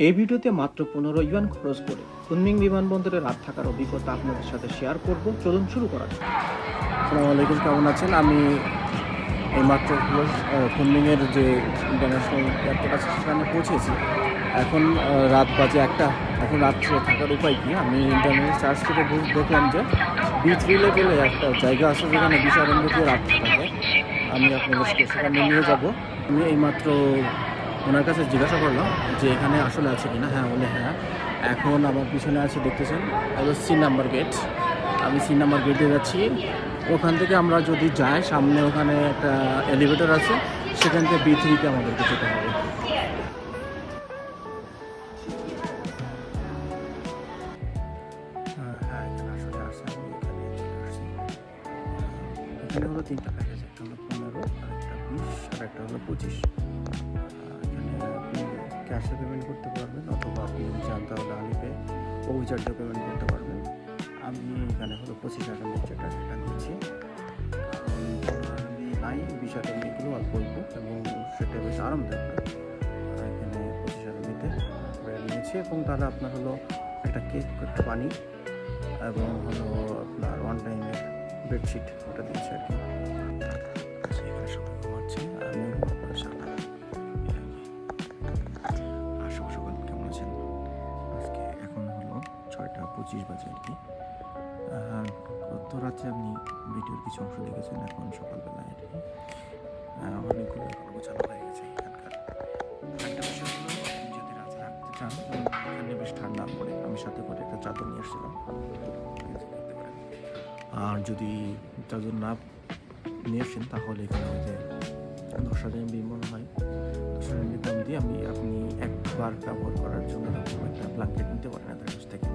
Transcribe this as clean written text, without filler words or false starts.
এই ভিডিওতে মাত্র 15 ইউয়ান খরচ করে কুনমিং বিমানবন্দরে রাত থাকার অভিজ্ঞতা আপনাদের সাথে শেয়ার করব। চলুন শুরু করা যাক। আসসালামু আলাইকুম, কেমন আছেন? আমি এইমাত্র কুনমিংয়ের যে ইন্টারন্যাশনাল এয়ারপোর্ট আছে সেখানে পৌঁছেছি। এখন রাত বাজে 1টা। এখন রাত্রে থাকার উপায় কি? আমি ইন্টারনেট সার্চ করে দেখলাম যে বিচ লেভেলে একটা জায়গা আছে যেখানে বিশারণ্য দিয়ে রাত থাকা যায়। আমি আপনাদেরকে সেখানে নিয়ে যাব। আমি এইমাত্র ওনার কাছে জিজ্ঞাসা করলাম যে এখানে আসলে আছে কিনা। হ্যাঁ বলে হ্যাঁ। এখন আমার পিছনে আছে, দেখতেছেন, হলো C নাম্বার গেট। আমি C নাম্বার গেটে যাচ্ছি। ওখান থেকে আমরা যদি যাই, সামনে ওখানে একটা এলিভেটর আছে, সেখান থেকে B3-তে আমাদেরকে যেতে হবে। হ্যাঁ, এখানে আসলে আসছে। আমি এখানে চলে আসছি। এখানে হলো 3টা প্যাকেজ, একটা হলো 15, আর একটা 20, আর একটা হলো 25। এখানে আপনি ক্যাশে পেমেন্ট করতে পারবেন, অথবা আপনি চান তাহলে আলিপে ওভারচার্জে পেমেন্ট করতে পারবেন। আমি এখানে হলো 25,000 যেটা সেটা নিচ্ছি, কারণ আমি নাই 20,000 এগুলো অল্প অল্প এবং সেটা বেশ আরামদায়ক। এখানে 25,000 নিতে নিয়েছি। এবং তাহলে আপনার হলো একটা কেক, একটা পানি, এবং হলো আপনার ওয়ান টাইমের বেডশিট, ওটা দিয়েছে আর কি। এখানে সবাই ঘুমাচ্ছে, আমিও ঘুমাবো সারা। আর সকাল সকাল কেমন আছেন? আজকে এখন হলো 6টা 25 বাজে আর কি। গত রাতে আপনি ভিডিওর কিছু অংশ দেখেছেন। এখন সকালবেলায় আর কি অনেকগুলো এখন গোছানো হয়ে গেছে এখানকার। একটা বিষয় হলো, আপনি যদি রাতে রাখতে চান, এখানে বেশ ঠান্ডা পড়ে, আমি সাথে করে একটা চাদর নিয়ে এসেছিলাম, দেখতে পারেন। আর যদি চাদর না নিয়ে আসেন তাহলে এখানে ওই যে 10,000 MB মনে হয়, 10,000 MB দাম দিয়ে আপনি একবার ব্যবহার করার জন্য এরকম একটা ব্ল্যাঙ্কেট নিতে পারেন এদের কাছ থেকে।